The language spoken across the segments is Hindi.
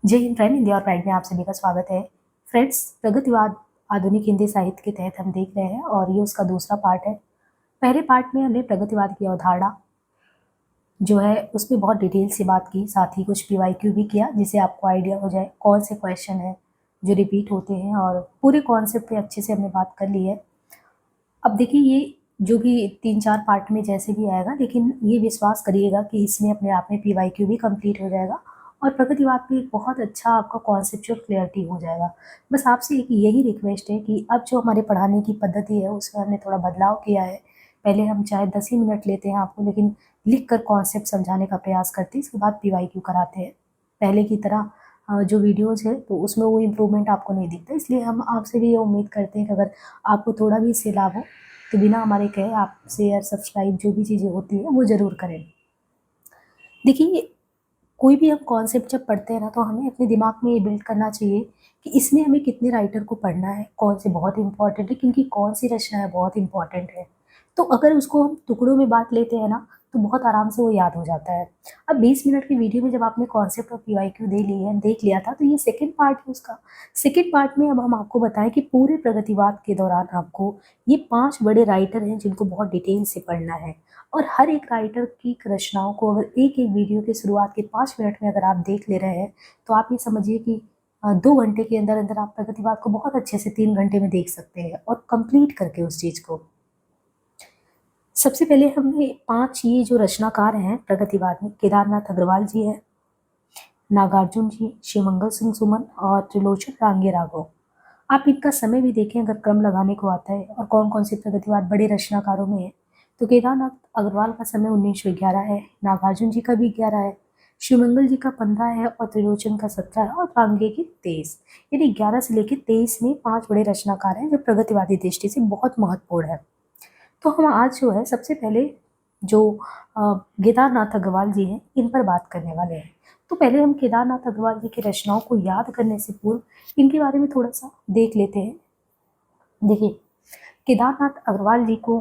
जय हिंद फ्रेंड, हिंदी और प्राइड में आप सभी का स्वागत है। फ्रेंड्स, प्रगतिवाद आधुनिक हिंदी साहित्य के तहत हम देख रहे हैं और ये उसका दूसरा पार्ट है। पहले पार्ट में हमने प्रगतिवाद की अवधारणा जो है उसमें बहुत डिटेल से बात की, साथ ही कुछ पीवाईक्यू भी किया जिससे आपको आइडिया हो जाए कौन से क्वेश्चन है जो रिपीट होते हैं, और पूरे कॉन्सेप्ट पे अच्छे से हमने बात कर ली है। अब देखिए, ये जो भी 3-4 पार्ट में जैसे भी आएगा, लेकिन ये विश्वास करिएगा कि इसमें अपने आप में पीवाईक्यू भी कंप्लीट हो जाएगा और प्रगतिवाद पे एक बहुत अच्छा आपका कॉन्सेप्चुअल क्लियरिटी हो जाएगा। बस आपसे एक यही रिक्वेस्ट है कि अब जो हमारे पढ़ाने की पद्धति है उसमें हमने थोड़ा बदलाव किया है। पहले हम चाहे 10 ही मिनट लेते हैं आपको, लेकिन लिख कर कॉन्सेप्ट समझाने का प्रयास करते हैं, इसके बाद पीवाईक्यू कराते हैं। पहले की तरह जो वीडियोज़ है तो उसमें वो इम्प्रूवमेंट आपको नहीं दिखता, इसलिए हम आपसे भी ये उम्मीद करते हैं कि अगर आपको थोड़ा भी इससे लाभ हो तो बिना हमारे कहे आप शेयर सब्सक्राइब जो भी चीज़ें होती है वो ज़रूर करें। देखिए, कोई भी हम कॉन्सेप्ट जब पढ़ते हैं ना तो हमें अपने दिमाग में ये बिल्ड करना चाहिए कि इसमें हमें कितने राइटर को पढ़ना है, कौन से बहुत इंपॉर्टेंट है, क्योंकि कौन सी रचना है बहुत इंपॉर्टेंट है। तो अगर उसको हम टुकड़ों में बांट लेते हैं ना तो बहुत आराम से वो याद हो जाता है। अब 20 मिनट की वीडियो में जब आपने कॉन्सेप्ट और पीवाईक्यू देख लिया था, तो ये सेकंड पार्ट है उसका। सेकंड पार्ट में अब हम आपको बताएं कि पूरे प्रगतिवाद के दौरान आपको ये 5 बड़े राइटर हैं जिनको बहुत डिटेल से पढ़ना है, और हर एक राइटर की रचनाओं को अगर एक एक वीडियो के शुरुआत के 5 मिनट में अगर आप देख ले रहे हैं तो आप ये समझिए कि 2 घंटे के अंदर अंदर आप प्रगतिवाद को बहुत अच्छे से 3 घंटे में देख सकते हैं और कंप्लीट करके उस चीज़ को। सबसे पहले हमने 5 ये जो रचनाकार हैं प्रगतिवाद में, केदारनाथ अग्रवाल जी हैं, नागार्जुन जी, शिवमंगल सिंह सुमन और त्रिलोचन रांगे राघव। आप इनका समय भी देखें अगर क्रम लगाने को आता है और कौन कौन से प्रगतिवाद बड़े रचनाकारों में है, तो केदारनाथ अग्रवाल का समय 1911 है, नागार्जुन जी का भी 11 है, शिवमंगल जी का 15 है और त्रिलोचन का 17 है और रांगे के 23। यानी 11 से लेकर 23 में 5 बड़े रचनाकार हैं जो प्रगतिवादी दृष्टि से बहुत महत्वपूर्ण है। तो हम आज जो है सबसे पहले जो केदारनाथ अग्रवाल जी हैं इन पर बात करने वाले हैं। तो पहले हम केदारनाथ अग्रवाल जी की रचनाओं को याद करने से पूर्व इनके बारे में थोड़ा सा देख लेते हैं। देखिए, केदारनाथ अग्रवाल जी को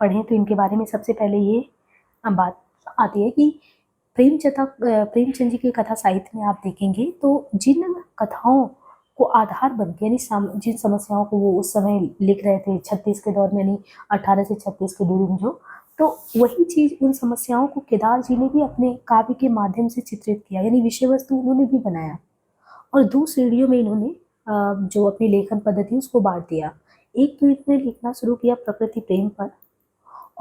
पढ़ें तो इनके बारे में सबसे पहले ये बात आती है कि प्रेमचंद जी की कथा साहित्य में आप देखेंगे तो जिन कथाओं को आधार बन के, यानी जिन समस्याओं को वो उस समय लिख रहे थे 36 के दौर में, यानी 18 से 36 के ड्यूरिंग जो, तो वही चीज़ उन समस्याओं को केदार जी ने भी अपने काव्य के माध्यम से चित्रित किया, यानी विषय वस्तु उन्होंने भी बनाया और 2 श्रेणियों में इन्होंने जो अपनी लेखन पद्धति उसको बांट दिया। एक तो इन्होंने लिखना शुरू किया प्रकृति प्रेम पर,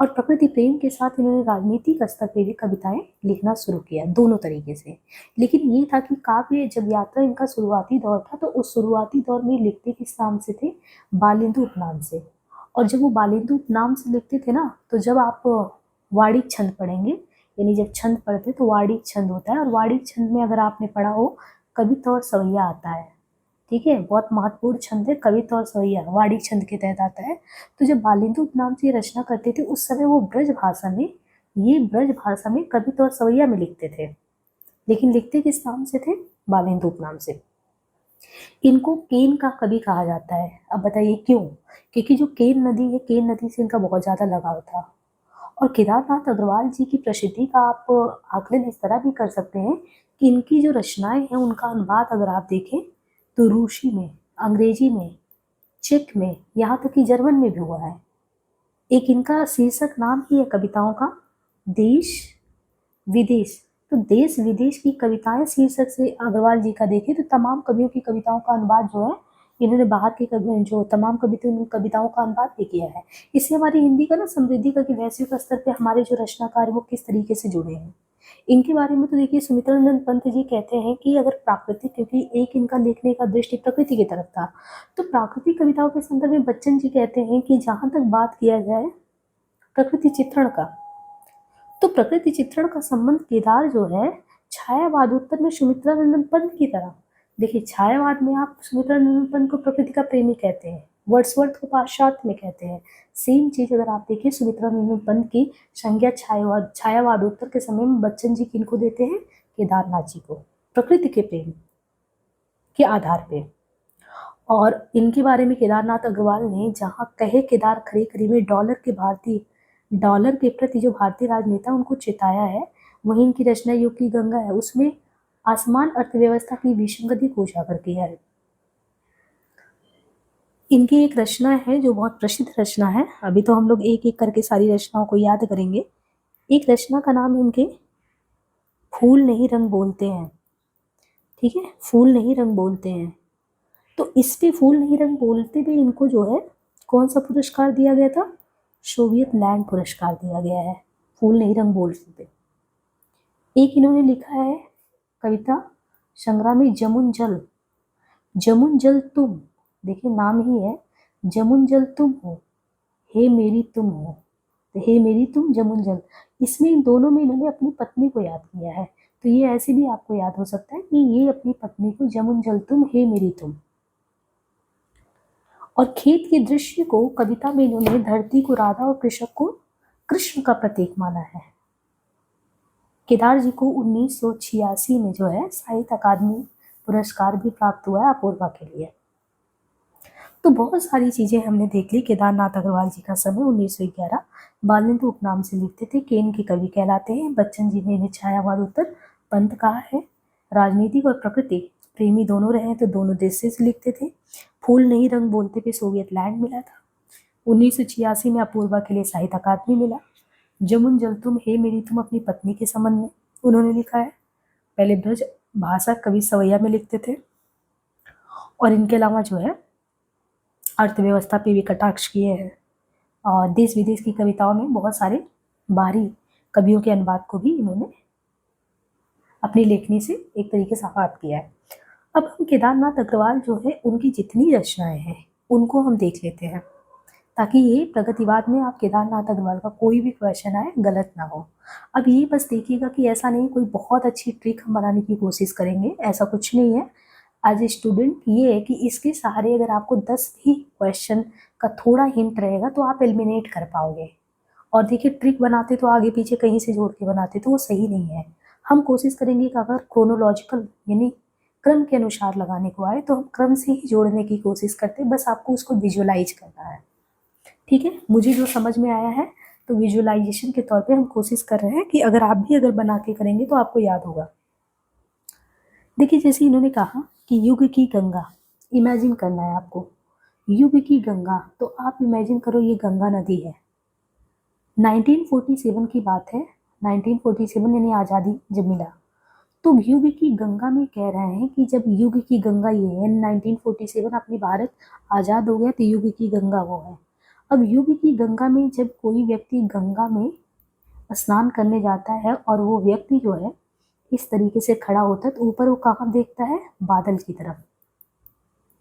और प्रकृति प्रेम के साथ इन्होंने राजनीतिक स्तर पे भी कविताएं लिखना शुरू किया, दोनों तरीके से। लेकिन ये था कि काव्य जब यात्रा इनका शुरुआती दौर था तो उस शुरुआती दौर में लिखते किस नाम से थे? बालेंदु उपनाम से। और जब वो बालेंदु उपनाम से लिखते थे ना, तो जब आप वाड़िक छंद पढ़ेंगे, यानी जब छंद पढ़ते तो वाड़िक छंद होता है, और वाड़िक छंद में अगर आपने पढ़ा हो कविता और सवैया आता है, ठीक है, बहुत महत्वपूर्ण छंद है, कविता और सवैया वाड़िक छंद के तहत आता है। तो जब बालेंदु उपनाम से ये रचना करते थे उस समय वो ब्रज भाषा में कविता और सवैया में लिखते थे, लेकिन लिखते किस नाम से थे? बालेंदु उपनाम से। इनको केन का कवि कहा जाता है। अब बताइए क्यों? क्योंकि जो केन नदी है, केन नदी से इनका बहुत ज्यादा लगाव था। और केदारनाथ अग्रवाल जी की प्रसिद्धि का आप आकलन इस तरह भी कर सकते हैं कि इनकी जो रचनाएं हैं उनका अनुवाद अगर आप देखें तो रूसी में, अंग्रेजी में, चेक में, यहाँ तक कि जर्मन में भी हुआ है। एक इनका शीर्षक नाम ही है कविताओं का, देश विदेश। तो देश विदेश की कविताएं शीर्षक से अग्रवाल जी का देखें तो तमाम कवियों की कविताओं का अनुवाद जो है इन्होंने बाहर के जो तमाम कविताओं का अनुवाद भी किया है। इससे हमारी हिंदी का ना समृद्धि का कि वैश्विक स्तर पे हमारे जो रचनाकार वो किस तरीके से जुड़े हैं। इनके बारे में तो देखिए, सुमित्रानंद पंत जी कहते हैं कि अगर प्राकृतिक, क्योंकि एक इनका लिखने का दृष्टि प्रकृति की तरफ था, तो प्राकृतिक कविताओं के संदर्भ में बच्चन जी कहते हैं कि जहां तक बात किया जाए प्रकृति चित्रण का, तो प्रकृति चित्रण का संबंध केदार जो है छायावादोत्तर में सुमित्रानंद पंत की तरह। देखिए, छायावाद में आप सुमित्रानंद पंत को प्रकृति का प्रेमी कहते हैं, वर्ड्सवर्थ को पाश्चात्य में कहते हैं। सेम चीज अगर आप देखिए सुमित्रानंद पंत की संज्ञा छायावादोत्तर के समय में बच्चन जी किनको देते हैं? केदारनाथ जी को, प्रकृति के प्रेम के आधार पे। और इनके बारे में केदारनाथ अग्रवाल ने जहाँ कहे केदार खरे खरी में डॉलर के प्रति जो भारतीय राजनेता उनको चिताया है, वहीं इनकी रचना युग की गंगा है, उसमें आसमान अर्थव्यवस्था की विसंगति को उजागर किया है। इनकी एक रचना है जो बहुत प्रसिद्ध रचना है। अभी तो हम लोग एक एक करके सारी रचनाओं को याद करेंगे। एक रचना का नाम इनके फूल नहीं रंग बोलते हैं। ठीक है, फूल नहीं रंग बोलते हैं। तो इस पे फूल नहीं रंग बोलते भी इनको जो है कौन सा पुरस्कार दिया गया था? सोवियत लैंड पुरस्कार दिया गया है, फूल नहीं रंग बोलते पे। एक इन्होंने लिखा है कविता संग्रामी जमुन जल। जमुन जल तुम, देखिए नाम ही है, जमुन जल तुम हो, हे मेरी तुम हो। तो हे मेरी तुम जमुन जल, इसमें इन दोनों में इन्होंने अपनी पत्नी को याद किया है। तो ये ऐसे भी आपको याद हो सकता है कि ये अपनी पत्नी को जमुन जल तुम, हे मेरी तुम। और खेत के दृश्य को कविता में इन्होंने धरती को राधा और कृषक को कृष्ण का प्रतीक माना है। केदार जी को 1986 में जो है साहित्य अकादमी पुरस्कार भी प्राप्त हुआ है अपूर्वा के लिए। तो बहुत सारी चीजें हमने देख ली। केदारनाथ अग्रवाल जी का समय 1911, बालेंद्र उपनाम से लिखते थे, केन के कवि कहलाते हैं। बच्चन जी ने इन्हें छायावाद उत्तर पंथ कहा है। राजनीतिक और प्रकृति प्रेमी दोनों रहे तो दोनों देश से लिखते थे। फूल नहीं रंग बोलते पे सोवियत लैंड मिला था। 1986 में अपूर्वा के लिए साहित्य अकादमी मिला। जमुन जल तुम, हे मेरी तुम अपनी पत्नी के संबंध में उन्होंने लिखा है। पहले ब्रज भाषा कवि सवैया में लिखते थे। और इनके अलावा जो है अर्थव्यवस्था पे भी कटाक्ष किए हैं और देश विदेश की कविताओं में बहुत सारे बाहरी कवियों के अनुवाद को भी इन्होंने अपनी लेखनी से एक तरीके से आबाद किया है। अब हम केदारनाथ अग्रवाल जो है उनकी जितनी रचनाएं हैं उनको हम देख लेते हैं ताकि ये प्रगतिवाद में आप केदारनाथ अग्रवाल का कोई भी क्वेश्चन आए गलत ना हो। अब ये बस देखिएगा कि ऐसा नहीं कोई बहुत अच्छी ट्रिक हम बनाने की कोशिश करेंगे, ऐसा कुछ नहीं है। एज ए स्टूडेंट ये है कि इसके सहारे अगर आपको 10 भी क्वेश्चन का थोड़ा हिंट रहेगा तो आप एलिमिनेट कर पाओगे। और देखिए ट्रिक बनाते तो आगे पीछे कहीं से जोड़ के बनाते तो वो सही नहीं है। हम कोशिश करेंगे कि अगर क्रोनोलॉजिकल यानी क्रम के अनुसार लगाने को आए तो हम क्रम से ही जोड़ने की कोशिश करते हैं, बस आपको उसको विजुअलाइज करना है। ठीक है, मुझे जो समझ में आया है तो विजुअलाइजेशन के तौर पे हम कोशिश कर रहे हैं कि अगर आप भी अगर बना के करेंगे तो आपको याद होगा। देखिए जैसे इन्होंने कहा कि युग की गंगा, इमेजिन करना है आपको युग की गंगा, तो आप इमेजिन करो ये गंगा नदी है। 1947 की बात है, 1947 यानी आज़ादी जब मिला तो युग की गंगा में कह रहे हैं कि जब युग की गंगा ये है 1947 अपनी भारत आज़ाद हो गया तो युग की गंगा वो है। अब युग की गंगा में जब कोई व्यक्ति गंगा में स्नान करने जाता है और वो व्यक्ति जो है इस तरीके से खड़ा होता है तो ऊपर वो कहाँ देखता है? बादल की तरफ।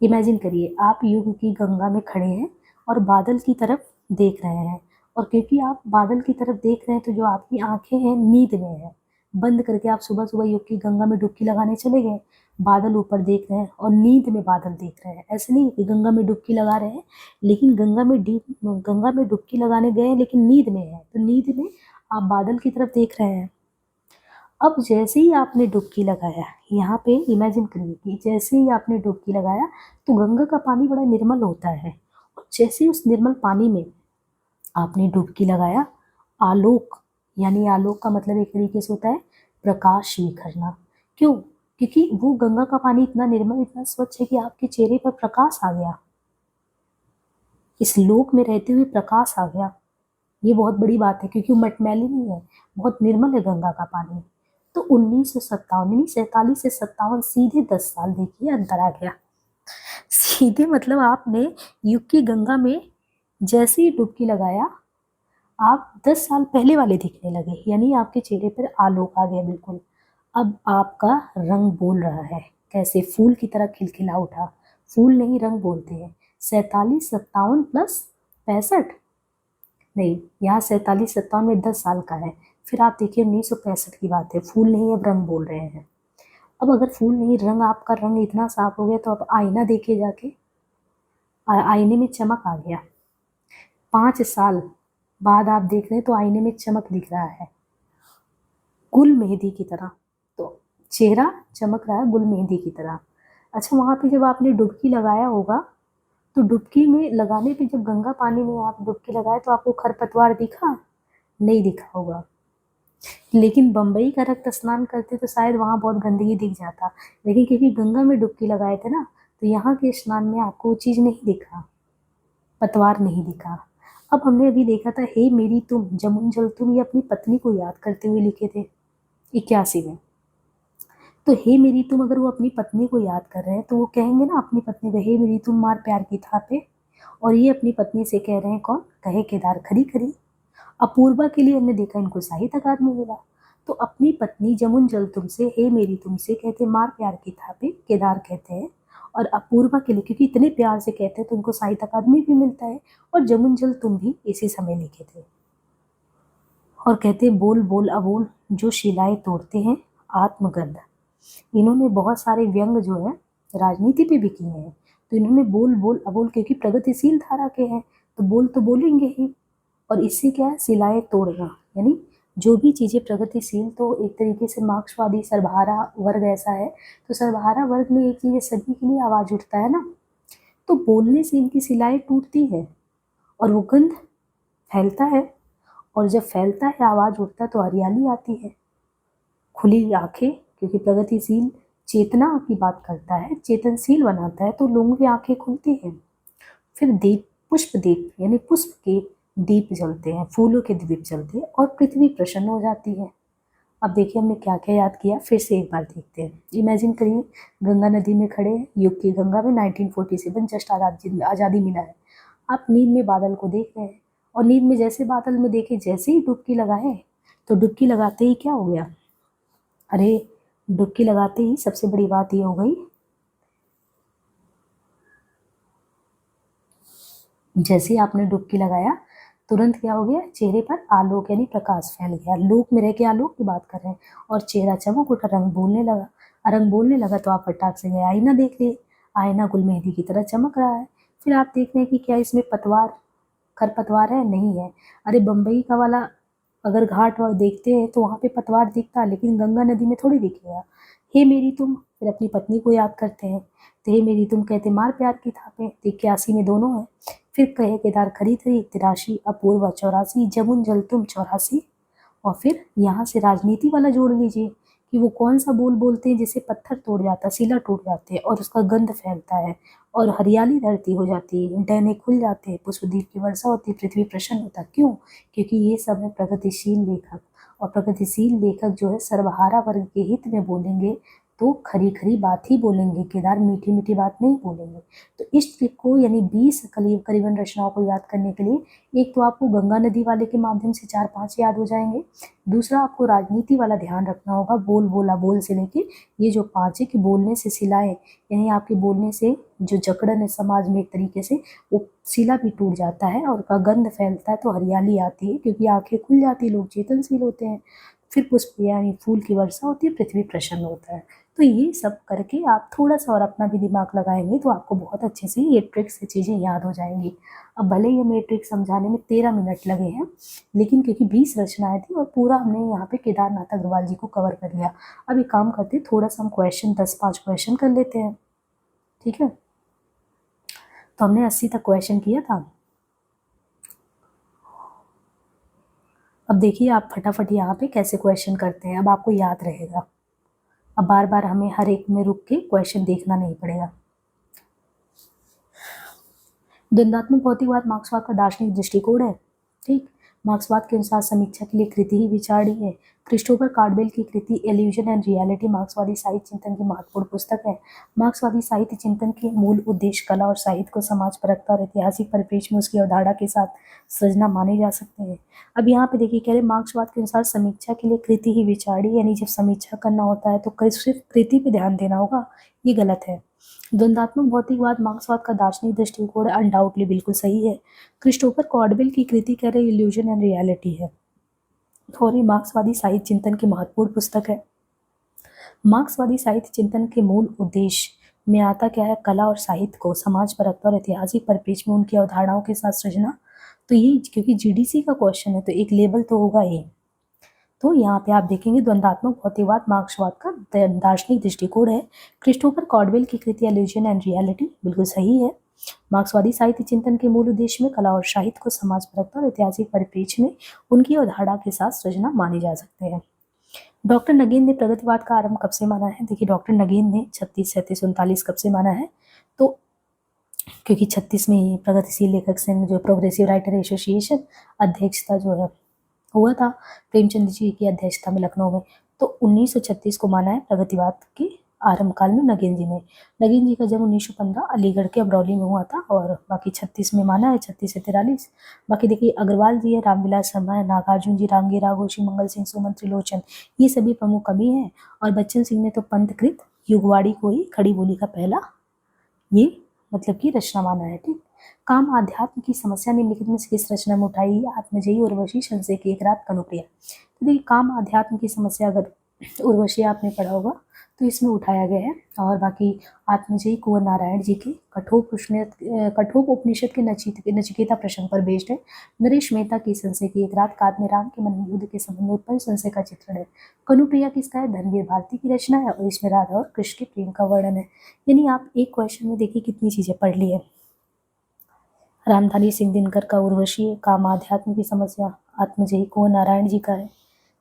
इमेजिन करिए आप युग की गंगा में खड़े हैं और बादल की तरफ देख रहे हैं, और क्योंकि आप बादल की तरफ देख रहे हैं तो जो आपकी आंखें हैं नींद में है, बंद करके आप सुबह सुबह युग की गंगा में डुबकी लगाने चले गए, बादल ऊपर देख रहे हैं और नींद में बादल देख रहे हैं। ऐसे नहीं कि गंगा में डुबकी लगा रहे हैं लेकिन गंगा में डुबकी लगाने गए हैं लेकिन नींद में है, तो नींद में आप बादल की तरफ देख रहे हैं। अब जैसे ही आपने डुबकी लगाया, यहाँ पे इमेजिन करिए कि जैसे ही आपने डुबकी लगाया तो गंगा का पानी बड़ा निर्मल होता है, और जैसे ही उस निर्मल पानी में आपने डुबकी लगाया, आलोक यानी आलोक का मतलब एक तरीके से होता है प्रकाश बिखरना। क्यों? क्योंकि वो गंगा का पानी इतना निर्मल इतना स्वच्छ है कि आपके चेहरे पर प्रकाश आ गया, इस लोक में रहते हुए प्रकाश आ गया। ये बहुत बड़ी बात है क्योंकि वो मटमैली नहीं है, बहुत निर्मल है गंगा का पानी। तो 1957 यानी 47 से 57 सीधे 10 साल देखिए अंतर आ गया। सीधे मतलब आपने युग की गंगा में जैसे ही डुबकी लगाया आप 10 साल पहले वाले दिखने लगे, यानी आपके चेहरे पर आलोक आ गया बिल्कुल। अब आपका रंग बोल रहा है, कैसे? फूल की तरह खिलखिला उठा। फूल नहीं रंग बोलते हैं। 47 57 प्लस 65 नहीं, यहाँ 47 57 में 10 साल का है। फिर आप देखिए 1965 की बात है, फूल नहीं अब रंग बोल रहे हैं। अब अगर फूल नहीं रंग, आपका रंग इतना साफ हो गया तो अब आईना देखिए जाके, आईने में चमक आ गया। 5 साल बाद आप देख रहे हैं तो आईने में चमक दिख रहा है गुल मेहंदी की तरह, तो चेहरा चमक रहा है गुल मेहंदी की तरह। अच्छा, वहाँ पे जब आपने डुबकी लगाया होगा तो डुबकी में लगाने पे जब गंगा पानी में आप डुबकी लगाए तो आपको खरपतवार दिखा? नहीं दिखा होगा। लेकिन बम्बई का रक्त स्नान करते तो शायद वहाँ बहुत गंदगी दिख जाता, लेकिन क्योंकि गंगा में डुबकी लगाए थे ना, तो यहाँ के स्नान में आपको वो चीज़ नहीं दिखा, पतवार नहीं दिखा। अब हमने अभी देखा था हे मेरी तुम जमुन जल तुम, ये अपनी पत्नी को याद करते हुए लिखे थे 81 में। तो हे मेरी तुम अगर वो अपनी पत्नी को याद कर रहे हैं तो वो कहेंगे ना अपनी पत्नी को हे मेरी तुम मार प्यार की थापे, और ये अपनी पत्नी से कह रहे हैं कौन, कहे केदार खरी खरी। अपूर्वा के लिए हमने देखा इनको साहित्य अकादमी मिला। तो अपनी पत्नी जमुन जल तुमसे हे मेरी तुमसे कहते मार प्यार की थापे, केदार कहते हैं। और अपूर्वा के लिए क्योंकि इतने प्यार से कहते हैं तो उनको साहित्य अकादमी भी मिलता है। और जमुन जल तुम भी इसी समय लिखे थे। और कहते बोल बोल अबोल जो शिलाएं तोड़ते हैं आत्मगंध। इन्होंने बहुत सारे व्यंग जो है राजनीति पे भी किए हैं। तो इन्होंने बोल बोल अबोल क्योंकि प्रगतिशील धारा के हैं तो बोल तो बोलेंगे ही। और इससे क्या है, सिलाए तोड़ना, यानी जो भी चीज़ें प्रगतिशील, तो एक तरीके से मार्क्सवादी सर्वहारा वर्ग ऐसा है। तो सर्वहारा वर्ग में एक चीज़ है, सभी के लिए आवाज़ उठता है ना, तो बोलने से इनकी सिलाएं टूटती है और वो गंध फैलता है। और जब फैलता है, आवाज़ उठता है, तो हरियाली आती है। खुली आंखें, क्योंकि प्रगतिशील चेतना की बात करता है, चेतनशील बनाता है, तो लोगों की आंखें खुलती हैं। फिर दीप, पुष्प दीप, यानी पुष्प के दीप जलते हैं, फूलों के दीप जलते हैं और पृथ्वी प्रसन्न हो जाती है। अब देखिए हमने क्या क्या याद किया, फिर से एक बार देखते हैं। इमेजिन करिए गंगा नदी में खड़े हैं, युग की गंगा में 1947 जस्ट आज़ादी मिला है। आप नींद में बादल को देख रहे हैं और नींद में जैसे बादल में देखे, जैसे ही डुबकी लगाए, तो डुबकी लगाते ही क्या हो गया, अरे डुबकी लगाते ही सबसे बड़ी बात ये हो गई, जैसे ही आपने डुबकी लगाया तुरंत क्या हो गया, चेहरे पर आलोक यानी प्रकाश फैल गया। लोक में रह के आलोक की बात कर रहे हैं। और चेहरा चमक उठा, रंग बोलने लगा। रंग बोलने लगा तो आप फटाक से गए आईना देख लिए, आईना गुल मेहंदी की तरह चमक रहा है। फिर आप देख रहे हैं कि क्या इसमें पतवार, खरपतवार है, नहीं है। अरे बम्बई का वाला अगर घाट देखते हैं तो वहाँ पे पतवार दिखता है, लेकिन गंगा नदी में थोड़ी दिखेगा। हे मेरी तुम, फिर अपनी पत्नी को याद करते हैं, तो हे मेरी तुम कहते मार प्यार की थापे, तो 81 में दोनों है। फिर कहे केदार खरी खरी 83, अपूर्वा 84, जमुन जल तुम 84। और फिर यहाँ से राजनीति वाला जोड़ लीजिए कि वो कौन सा बोल बोलते हैं जिससे पत्थर टूट जाता है, शिला टूट जाते हैं और उसका गंध फैलता है और हरियाली धरती हो जाती है, डैने खुल जाते हैं, पुष्पदीप की वर्षा होती है, पृथ्वी प्रसन्न होता है। क्यों? क्योंकि ये सब है प्रगतिशील लेखक। और प्रगतिशील लेखक जो है सर्वहारा वर्ग के हित में बोलेंगे तो खरी खरी बात ही बोलेंगे, केदार मीठी मीठी बात नहीं बोलेंगे। तो इस ट्रिक को यानी 20 करीबन रचनाओं को याद करने के लिए एक तो आपको गंगा नदी वाले के माध्यम से 4-5 याद हो जाएंगे। दूसरा आपको राजनीति वाला ध्यान रखना होगा, बोल बोला बोल से लेके ये जो 5 है कि बोलने से सिलाए, यानी आपके बोलने से जो जकड़न है समाज में एक तरीके से वो सिला भी टूट जाता है और का गंध फैलता है, तो हरियाली आती है क्योंकि आंखें खुल जाती है, लोग चेतनशील होते हैं। फिर पुष्प यानी फूल की वर्षा होती है, पृथ्वी प्रसन्न होता है। तो ये सब करके आप थोड़ा सा और अपना भी दिमाग लगाएंगे तो आपको बहुत अच्छे से ये ट्रिक्स से चीज़ें याद हो जाएंगी। अब भले ही हमें ट्रिक समझाने में 13 मिनट लगे हैं, लेकिन क्योंकि 20 रचनाएं थी और पूरा हमने यहाँ पे केदारनाथ अग्रवाल जी को कवर कर लिया। अब एक काम करते हैं, थोड़ा सा हम क्वेश्चन 10-5 क्वेश्चन कर लेते हैं, ठीक है। तो हमने 80 तक क्वेश्चन किया था। अब देखिए आप फटाफट यहाँ पे कैसे क्वेश्चन करते हैं, अब आपको याद रहेगा। अब बार बार हमें हर एक में रुक के क्वेश्चन देखना नहीं पड़ेगा। द्वंद्वात्मक भौतिकवाद मार्क्सवाद का दार्शनिक दृष्टिकोण है, ठीक। मार्क्सवाद के अनुसार समीक्षा के लिए कृति ही विचारी है। क्रिस्टोफर कार्डवेल की कृति एल्यूजन एंड रियलिटी मार्क्सवादी साहित्य चिंतन की महत्वपूर्ण पुस्तक है। मार्क्सवादी साहित्य चिंतन के मूल उद्देश्य कला और साहित्य को समाज परकता और ऐतिहासिक परिप्रेक्ष्य में उसकी अवधारणा के साथ सृजना माने जा सकते हैं। अब यहाँ पे देखिए कह रहे मार्क्सवाद के अनुसार समीक्षा के लिए कृति ही विचारी, यानी जब समीक्षा करना होता है तो सिर्फ कृति पे ध्यान देना होगा, ये गलत है। द्वंद्वात्मक भौतिकवाद मार्क्सवाद का दार्शनिक दृष्टिकोण अनडाउटली बिल्कुल सही है। क्रिस्टोफर कॉर्डवेल की कृति कह रहे इल्यूजन एंड रियलिटी है और ये मार्क्सवादी साहित्य चिंतन की महत्वपूर्ण पुस्तक है। मार्क्सवादी साहित्य चिंतन के मूल उद्देश्य में आता क्या है, कला और साहित्य को समाज परकता और ऐतिहासिक परिप्रेक्ष्य में उनकी अवधारणाओं के साथ सृजना। तो ये क्योंकि जीडीसी का क्वेश्चन है तो एक लेबल तो होगा ही। तो यहाँ पे आप देखेंगे द्वंद्वात्मक भौतिकवाद मार्क्सवाद का दार्शनिक दृष्टिकोण है। क्रिस्टोफर कॉर्डवेल की कृति एल्यूजन एंड रियलिटी बिल्कुल सही है। मार्क्सवादी साहित्य चिंतन के मूल उद्देश्य में कला और साहित्य को समाज परक और ऐतिहासिक परिप्रेक्ष्य में उनकी अवधारणा के साथ सृजना माने जा सकते हैं। डॉक्टर नगेन ने प्रगतिवाद का आरंभ कब से माना है? देखिए, डॉक्टर नगेन ने 36, 37, 39 कब से माना है? तो क्योंकि 36 में ही प्रगतिशील लेखक संघ जो प्रोग्रेसिव राइटर एसोसिएशन अध्यक्षता जो है हुआ था प्रेमचंद जी की अध्यक्षता में लखनऊ में, तो 1936 को माना है प्रगतिवाद के आरंभ काल में नगेन जी ने। नगेन जी का जन्म 1915 अलीगढ़ के अबरौली में हुआ था और बाकी 36 में माना है, 36 से 43। बाकी देखिए, अग्रवाल जी है, रामविलास शर्मा है, नागार्जुन जी, रामगी राव घोषी, मंगल सिंह, सुमन त्रिलोचन, ये सभी प्रमुख कवि हैं। और बच्चन सिंह ने तो पंथकृत युगवाड़ी को ही खड़ी बोली का पहला ये मतलब कि रचना माना है। ठीक, काम आध्यात्म की समस्या निम्नलिखित में से किस रचना में उठाई? आत्मजयी, उर्वशी, संशय की एक रात, कनुप्रिया। तो देखिए, काम आध्यात्म की समस्या अगर उर्वशी आपने पढ़ा होगा तो इसमें उठाया गया है। और बाकी आत्मजयी कुंवर नारायण जी के कठोपनिषद के नचिकेता प्रसंग पर बेस्ड है। नरेश मेहता की संशय की एक रात, काव्य में राम के मन में युद्ध के संबंध में उत्पन्न संशय का चित्रण है। कनुप्रिया किसका है? धनवीर भारती की रचना है और इसमें राधा और कृष्ण के प्रेम का वर्णन है। यानी आप एक क्वेश्चन में देखिए कितनी चीजें पढ़ ली है। रामधारी सिंह दिनकर का उर्वशी, काम आध्यात्म की समस्या आत्मजयी कुंवर नारायण जी का है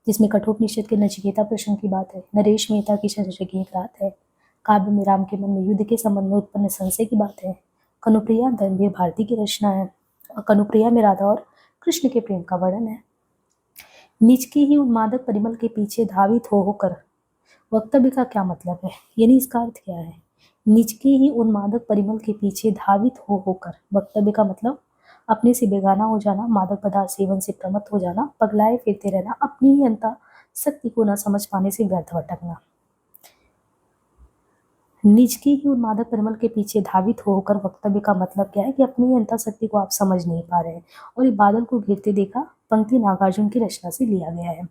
जिसमें कठोपनिषद के नचिकेता प्रसंग की बात है। नरेश मेहता की संशय की एक रात है। काव्य में राम के मन में युद्ध के संबंध में उत्पन्न संशय की बात है। कनुप्रिया धनवीर भारती की रचना है और कनुप्रिया में राधा और कृष्ण के प्रेम का वर्णन है। निज के ही उन्मादक परिमल के पीछे धावित हो होकर वक्तव्य का क्या मतलब है? यानी इसका अर्थ क्या है? निज के ही उन्मादक परिमल के पीछे धावित हो होकर, वक्तव्य का मतलब अपने से बेगाना हो जाना, मादक पदार्थ सेवन से प्रमत्त हो जाना, पगलाए फिरते रहना, अपनी ही अंतः शक्ति को न समझ पाने से व्यर्थ भटकना। निज की ही उन्मादक परिमल के पीछे धावित होकर वक्तव्य का मतलब क्या है कि अपनी ही अंतः शक्ति को आप समझ नहीं पा रहे हैं। और ये बादल को घेरते देखा पंक्ति नागार्जुन की रचना से लिया गया है।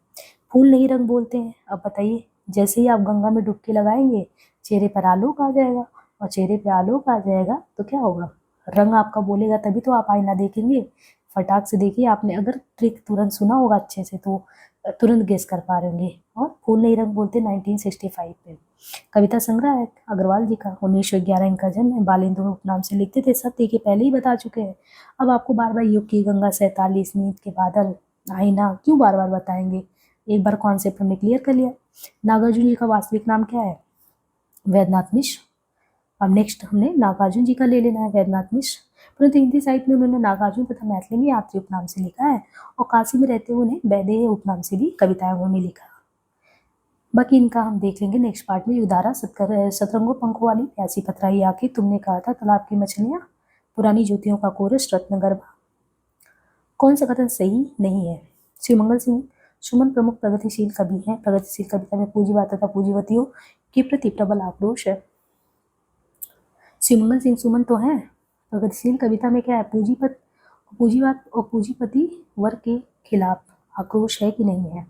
फूल नहीं रंग बोलते हैं। अब बताइए, जैसे ही आप गंगा में डुबकी लगाएंगे चेहरे पर आलोक आ जाएगा और चेहरे पे आलोक आ जाएगा तो क्या होगा? रंग आपका बोलेगा, तभी तो आप आईना देखेंगे। फटाक से देखिए, आपने अगर ट्रिक तुरंत सुना होगा अच्छे से तो तुरंत गेस कर पा रहेंगे। और फूल नहीं रंग बोलते 1965 में कविता संग्रह है अग्रवाल जी का। 1911 इनका जन्म है। बालेंद्र उपनाम से लिखते थे, सत्य के पहले ही बता चुके हैं। अब आपको बार बार युग की गंगा, 47, नींद के बादल, आईना क्यों बार बार बताएंगे? एक बार कॉन्सेप्ट हमने क्लियर कर लिया। नागार्जुन जी का वास्तविक नाम क्या है? वैद्यनाथ मिश्र। अब नेक्स्ट हमने नागार्जुन जी का ले लेना है, वैद्यनाथ मिश्र। परंतु हिंदी साहित्य में उन्होंने नागार्जुन तथा मैथिली में यात्री उपनाम से लिखा है और काशी में रहते हुए उन्हें वैदेह उपनाम से भी कविताएं उन्होंने लिखा। बाकी इनका हम देख लेंगे नेक्स्ट पार्ट में। युगधारा, सतरंगों पंखों वाली, प्यासी पथराई आंखें, तुमने कहा था, तालाब की मछलियां, पुरानी जूतियों का कोरस, रत्नगर्भा। कौन सा कथन सही नहीं है? शिवमंगल सिंह सुमन प्रमुख प्रगतिशील कवि हैं। प्रगतिशील कविता में पूंजीवाद तथा पूंजीवतियों के प्रति प्रबल आक्रोश है। शिवमंगल सिंह सुमन तो है, प्रगतिशील कविता में क्या है? पूंजीवाद और पूंजीपति वर्ग के खिलाफ आक्रोश है कि नहीं है?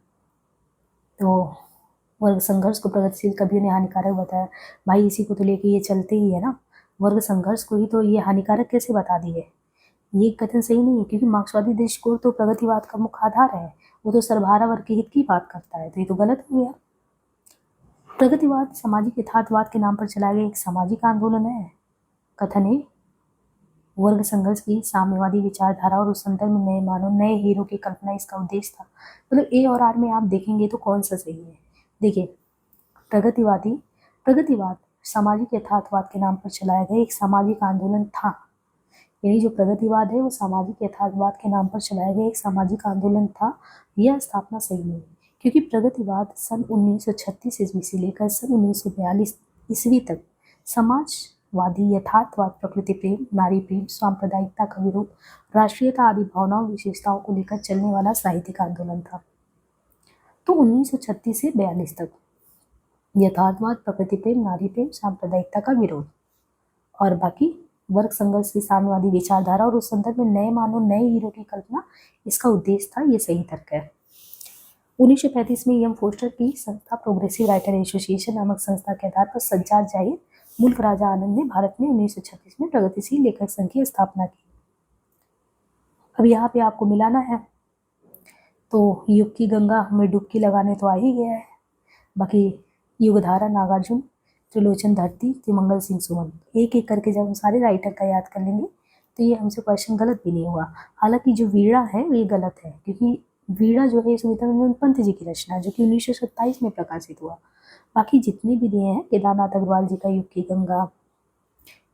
तो वर्ग संघर्ष को प्रगतिशील कवियों ने हानिकारक बताया। भाई इसी को तो लेके ये चलते ही है ना, वर्ग संघर्ष को ही तो ये हानिकारक कैसे बता दी है? ये कथन सही नहीं है क्योंकि मार्क्सवादी दृष्टिकोण तो प्रगतिवाद का मुख्य आधार है, वो तो सर्वहारा वर्ग के हित की बात करता है, तो ये तो गलत हो गया। प्रगतिवाद सामाजिक यथार्थवाद के नाम पर चलाया गया एक सामाजिक आंदोलन है। कथन है वर्ग संघर्ष की साम्यवादी विचारधारा और उस संदर्भ में नए मानव, नए हीरो की कल्पना इसका उद्देश्य था। मतलब ए और आर में आप देखेंगे तो कौन सा सही है? देखिए, प्रगतिवाद सामाजिक यथार्थवाद के नाम पर चलाया गया एक सामाजिक आंदोलन था। यानी जो प्रगतिवाद है वो सामाजिक यथार्थवाद के नाम पर चलाया गया एक सामाजिक आंदोलन था। यह स्थापना सही नहीं क्योंकि प्रगतिवाद सन 1936 ईस्वी से लेकर सन 1942 ईस्वी तक समाजवादी यथार्थवाद, प्रकृति प्रेम, नारी प्रेम, सांप्रदायिकता का विरोध, राष्ट्रीयता आदि भावनाओं विशेषताओं को लेकर चलने वाला साहित्यिक आंदोलन था। तो 1936 से 42 तक यथार्थवाद, प्रकृति प्रेम, नारी प्रेम, सांप्रदायिकता का विरोध और बाकी वर्ग संघर्ष की साम्यवादी विचारधारा और उस संदर्भ में नए मानव, नए हीरो की कल्पना इसका उद्देश्य था। ये सही तर्क है। 1935 में एम फोस्टर की संस्था प्रोग्रेसिव राइटर एसोसिएशन नामक संस्था के आधार पर सज्जाद जाहिर मुल्क राजा आनंद ने भारत में 1936 में प्रगतिशील लेखक संघ की स्थापना की। अब यहाँ पे आपको मिलाना है तो युग की गंगा में डुबकी लगाने तो आ ही गया है। बाकी युगधारा नागार्जुन त्रिलोचन धरती, त्रिमंगल सिंह सुमन। एक एक करके जब हम सारे राइटर का याद कर लेंगे तो ये हमसे क्वेश्चन गलत भी नहीं हुआ। हालांकि जो वीणा है ये गलत है, क्योंकि वीणा जो है सुमित्रा नंदन पंत जी की रचना है, जो कि 1927 में प्रकाशित हुआ। बाकी जितने भी दिए हैं, केदारनाथ अग्रवाल जी का युग की गंगा,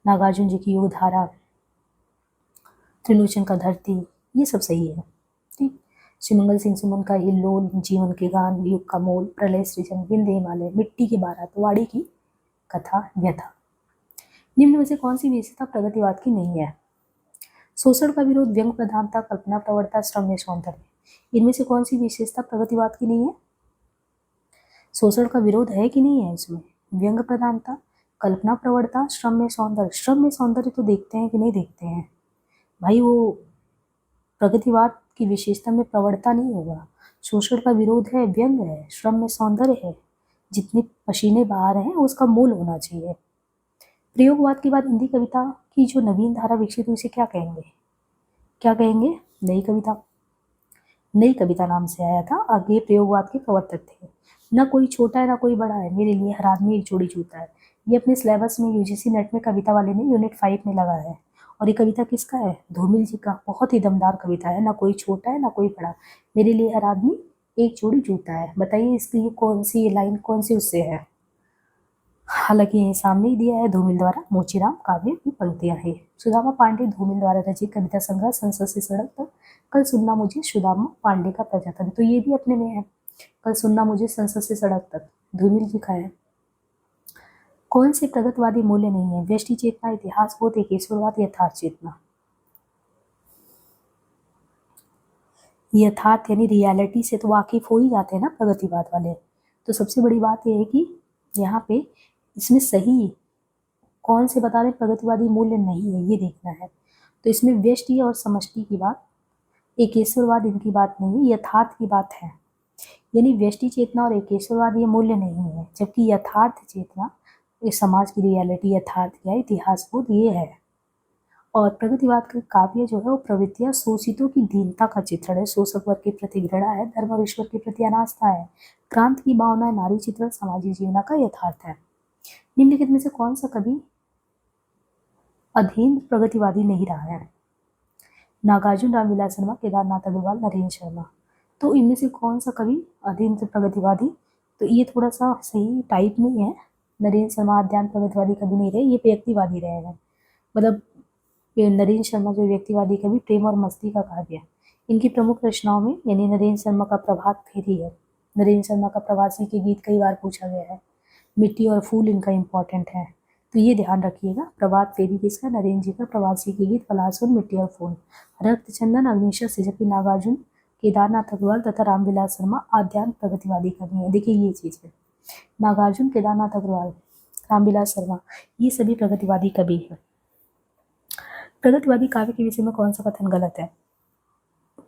नागार्जुन जी की युग धारा, त्रिलोचन का धरती, ये सब सही है। ठीक। श्रीमंगल सिंह सुमन का हिल्लोल, जीवन के गान, युग का मोल, प्रलय सृजन, विंध्य हिमालय, मिट्टी की बारात, वाड़ी की कथा व्यथा। निम्न में से कौन सी विशेषता प्रगतिवाद की नहीं है? शोषण का विरोध, व्यंग प्रधानता, कल्पना प्रवणता, श्रम्य सौंदर्य। इनमें से कौन सी विशेषता प्रगतिवाद की नहीं है? शोषण का विरोध है कि नहीं है इसमें? व्यंग प्रधानता, कल्पना प्रवणता, श्रम्य सौंदर्य। श्रम्य सौंदर्य तो देखते हैं कि नहीं देखते हैं भाई, वो प्रगतिवाद की विशेषता में प्रवणता नहीं होगा। शोषण का विरोध है, व्यंग है, श्रम में सौंदर्य है, जितने पसीने बहा रहे हैं उसका मूल होना चाहिए। प्रयोगवाद के बाद हिंदी कविता की जो नवीन धारा विकसित हुई, उसे क्या कहेंगे? क्या कहेंगे? नई कविता। नई कविता नाम से आया था। आगे प्रयोगवाद के प्रवर्तक थे। न कोई छोटा है ना कोई बड़ा है, मेरे लिए हर आदमी एक जोड़ी जूता है। ये अपने सिलेबस में यूजीसी नेट में कविता वाले ने यूनिट 5 में लगा है। और ये कविता किसका है? धूमिल जी का। बहुत ही दमदार कविता है। ना कोई छोटा है ना कोई बड़ा, मेरे लिए हर आदमी एक जोड़ी जूता है। बताइए इसकी ये कौन सी लाइन कौन सी उससे है? हालांकि ये सामने ही दिया है, धूमिल द्वारा मोचीराम काव्य की पंक्तियां हैं। सुदामा पांडे धूमिल द्वारा रचित कविता संग्रह संसद से सड़क तक, कल सुनना मुझे सुदामा पांडे का प्रजातंत्र, तो ये भी अपने में है। कल सुनना मुझे संसद से सड़क तक, धूमिल जी का है। कौन से प्रगतवादी मूल्य नहीं है? व्यष्टि चेतना, इतिहास बोध, एकेश्वरवाद, यथार्थ चेतना। यथार्थ यानी रियलिटी से तो वाकिफ हो ही जाते हैं ना प्रगतिवाद वाले। तो सबसे बड़ी बात यह है कि यहाँ पे इसमें सही कौन से बता रहे प्रगतिवादी मूल्य नहीं है, ये देखना है। तो इसमें व्यष्टि और समष्टि की बात, एकेश्वरवाद इनकी बात नहीं है, यथार्थ की बात है। यानी व्यष्टि चेतना और एकेश्वरवाद ये मूल्य नहीं है, जबकि यथार्थ चेतना, इस समाज की रियलिटी, यथार्थ क्या है, इतिहास बोध, ये है। और प्रगतिवाद का काव्य जो है वो प्रवृत्तियां शोषितों की दीनता का चित्रण है, शोषक वर्ग के प्रति घृणा है, धर्म और ईश्वर के प्रति अनास्था है, क्रांति की भावना है, नारी चित्रण सामाजिक जीवन का यथार्थ है। निम्नलिखित में से कौन सा कवि अधीन प्रगतिवादी नहीं रहा है? नागार्जुन, रामविलास शर्मा, केदारनाथ अग्रवाल, नरेंद्र शर्मा। तो इनमें से कौन सा कवि अधीन प्रगतिवादी? तो ये थोड़ा सा सही टाइप नहीं है। नरेंद्र शर्मा अध्ययन प्रगतिवादी कवि नहीं रहे, ये व्यक्तिवादी रहे हैं। मतलब नरेंद्र शर्मा जो व्यक्तिवादी कवि, प्रेम और मस्ती का काव्य। इनकी प्रमुख रचनाओं में यानी नरेंद्र शर्मा का प्रभात फेरी है। नरेंद्र शर्मा का प्रवासी के गीत कई बार पूछा गया है। मिट्टी और फूल इनका इम्पोर्टेंट है, तो ये ध्यान रखिएगा। प्रभात फेरी किसका? नरेंद्र जी का। प्रवासी के गीत, पलासवन, मिट्टी और फूल। रक्त चंदन, अग्निशस्त्र से, जबकि नागार्जुन, केदारनाथ अग्रवाल तथा रामविलास शर्मा आद्यान प्रगतिवादी कवि हैं। देखिए ये चीज है, नागार्जुन, केदारनाथ अग्रवाल, रामविलास शर्मा, ये सभी प्रगतिवादी कवि हैं। प्रगतिवादी काव्य के विषय में कौन सा कथन गलत है?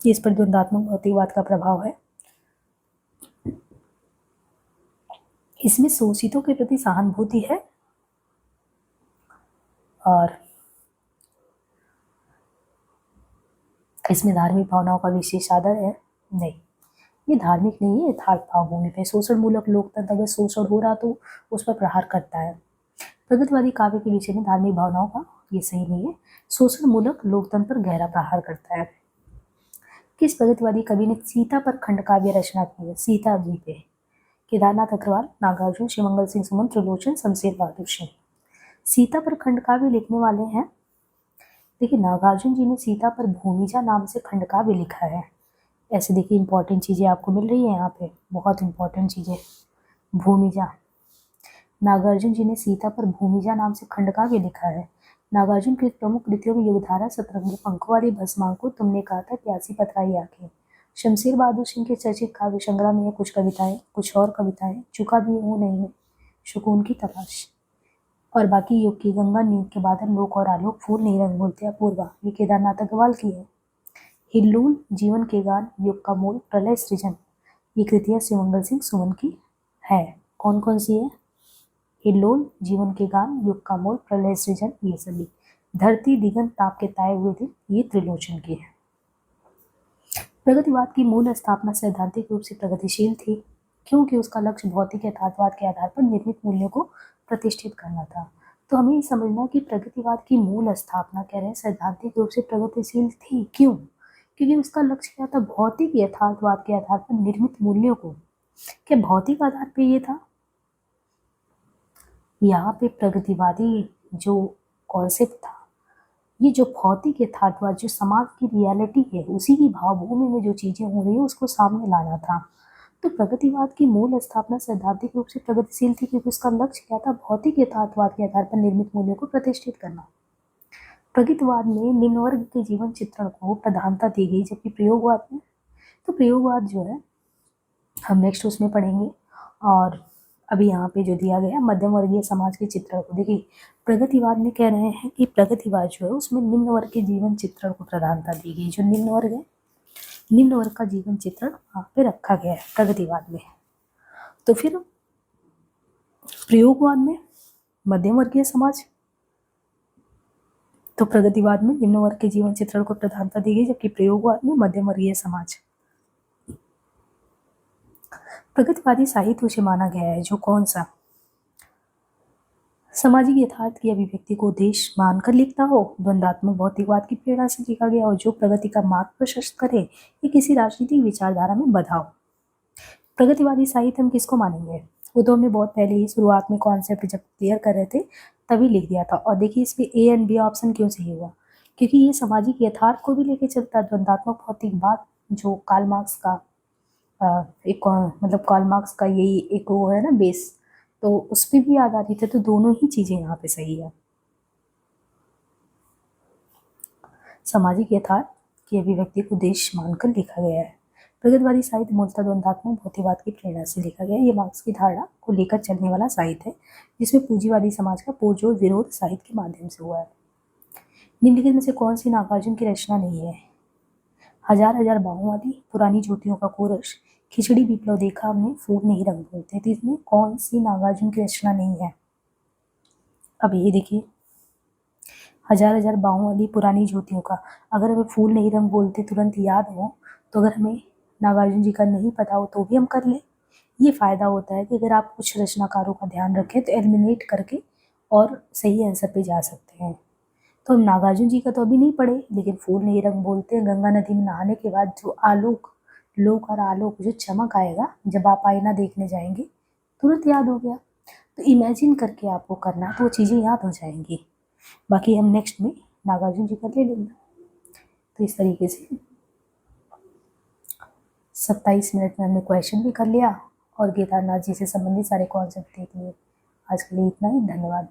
इस पर द्वंद्वात्मक भौतिकवाद का प्रभाव है। इसमें शोषितों के प्रति सहानुभूति है और इसमें धार्मिक भावनाओं का विशेष आदर है। नहीं, ये धार्मिक नहीं है, यथार्थ भावभूमि पे। शोषण मूलक लोकतंत्र, अगर शोषण हो रहा तो उस पर प्रहार करता है। प्रगतिवादी काव्य के विषय में धार्मिक भावनाओं का ये सही नहीं है। शोषण मूलक लोकतंत्र पर गहरा प्रहार करता है। किस प्रगतिवादी कवि ने सीता पर खंड काव्य रचना की है? सीता जी पे। केदारनाथ अग्रवाल, नागार्जुन, श्रीमंगल सिंह सुमन, त्रिलोचन, शमशेर बहादुर सिंह। सीता पर खंड काव्य लिखने वाले हैं, देखिए नागार्जुन जी ने सीता पर भूमिजा नाम से खंड काव्य लिखा है। ऐसे देखिए इंपॉर्टेंट चीजें आपको मिल रही है यहाँ पे, बहुत इंपॉर्टेंट चीजें। भूमिजा, नागार्जुन जी ने सीता पर भूमिजा नाम से खंड काव्य लिखा है। नागार्जुन की प्रमुख कृतियों में युगधारा, सतरंगी, पंखों वाली भस्मांकुर, तुमने कहा था, प्यासी पथराई आंखें। शमशेर बहादुर सिंह के चर्चित काव्य संग्रह में कुछ कविताएं, कुछ और कविताएं, चुका भी हूँ नहीं, सुकून की तलाश, और बाकी युग की गंगा, नींद के बादल, लोक और आलोक, फूल नहीं रंग भूलते, अपूर्वा, ये केदारनाथ अग्रवाल की है। हिल्लोल, जीवन के गान, युग का मूल, प्रलय सृजन, ये कृतियां श्रीमंगल सिंह सुमन की है। कौन कौन सी है? हिल्लोल, जीवन के गान, युग का मूल, प्रलय सृजन, ये सभी। धरती, दिगंत, ताप के ताए हुए दिन, ये त्रिलोचन की है। प्रगतिवाद की मूल स्थापना सैद्धांतिक रूप से प्रगतिशील थी, क्योंकि उसका लक्ष्य भौतिक यथार्थवाद के आधार पर निर्मित मूल्यों को प्रतिष्ठित करना था। तो हमें ये समझना है कि प्रगतिवाद की मूल स्थापना कह रहे हैं सैद्धांतिक रूप से प्रगतिशील थी। क्यों? क्योंकि उसका लक्ष्य क्या था? भौतिक यथार्थवाद के आधार पर निर्मित मूल्यों को, क्या भौतिक आधार पे ये था? यहाँ पे प्रगतिवादी जो कॉन्सेप्ट था, ये जो भौतिक यथार्थवाद, जो समाज की रियलिटी है, उसी की भावभूमि में जो चीजें हो रही है उसको सामने लाना था। तो प्रगतिवाद की मूल स्थापना सैद्धांतिक रूप से प्रगतिशील थी क्योंकि उसका लक्ष्य क्या था? भौतिक यथार्थवाद के आधार पर निर्मित मूल्यों को प्रतिष्ठित करना। प्रगतिवाद में निम्न वर्ग के जीवन चित्रण को प्रधानता दी गई, जबकि प्रयोगवाद में, तो प्रयोगवाद जो है हम नेक्स्ट उसमें पढ़ेंगे। और अभी यहाँ पे जो दिया गया मध्यम वर्गीय समाज के चित्रण को देखिए, प्रगतिवाद में कह रहे हैं कि प्रगतिवाद जो है उसमें निम्न वर्ग के जीवन चित्रण को प्रधानता दी गई। जो निम्न वर्ग है, निम्न वर्ग का जीवन चित्रण वहाँ पे रखा गया है प्रगतिवाद में। तो फिर प्रयोगवाद में मध्यम वर्गीय समाज, तो प्रगतिवाद में निम्न वर्ग के जीवन चित्रण को प्रधानता दी गई, जबकि प्रयोगवाद में मध्यम वर्गीय समाज। प्रगतिवादी साहित्य उसे माना गया है जो कौन सा सामाजिक यथार्थ की अभिव्यक्ति को उद्देश्य मानकर लिखता हो, द्वंद्वात्मक भौतिकवाद की प्रेरणा से लिखा गया हो, जो प्रगति का मार्ग प्रशस्त करे, या किसी राजनीतिक विचारधारा में बधा हो। प्रगतिवादी साहित्य हम किसको मानेंगे? वो तो हमने बहुत पहले ही शुरुआत में कॉन्सेप्ट जब क्लियर कर रहे थे तभी लिख दिया था। और देखिए इसमें ए एंड बी ऑप्शन क्यों सही हुआ? क्योंकि ये सामाजिक यथार्थ को भी लेके चलता है। द्वंद्वात्मक भौतिकवाद जो कार्ल मार्क्स का एक मतलब कार्ल मार्क्स का यही एक वो है ना बेस, तो उस पर भी आधारित है। तो दोनों ही चीजें यहाँ पे सही है। सामाजिक यथार्थ की अभिव्यक्ति को उद्देश्य मानकर लिखा गया है। प्रगतिवादी साहित्य मूलतः द्वंद्वात्मक भौतिकवाद की प्रेरणा से लिखा गया है। ये मार्क्स की धारणा को लेकर चलने वाला साहित्य है, जिसमें पूंजीवादी समाज का पुरजोर विरोध साहित्य के माध्यम से हुआ है। निम्नलिखित में से कौन सी नागार्जुन की रचना नहीं है? हजार हजार बाहों वाली, पुरानी ज्योतियों का कोरस, खिचड़ी विप्लव देखा हमने, फूल नहीं रंग बोलते। तो इसमें कौन सी नागार्जुन की रचना नहीं है? अब ये देखिए, हजार हजार बाहों वाली, पुरानी ज्योतियों का, अगर हमें फूल नहीं रंग बोलते तुरंत याद हो, तो अगर हमें नागार्जुन जी का नहीं पता हो तो भी हम कर लें। ये फायदा होता है कि अगर आप कुछ रचनाकारों का ध्यान रखें तो एलिमिनेट करके और सही आंसर पे जा सकते हैं। तो हम नागार्जुन जी का तो अभी नहीं पढ़े, लेकिन फूल नहीं रंग बोलते हैं, गंगा नदी में नहाने के बाद जो आलोक, लोक और आलोक जो चमक आएगा जब आप आईना देखने जाएंगे, तुरंत याद हो गया। तो इमेजिन करके आपको करना, तो वो चीज़ें याद हो जाएंगी। बाकी हम नेक्स्ट में नागार्जुन जी का ले लेंगे। तो इस तरीके से 27 मिनट में हमने क्वेश्चन भी कर लिया और केदारनाथ जी से संबंधित सारे कॉन्सेप्ट देख लिए। आज के लिए इतना ही, धन्यवाद।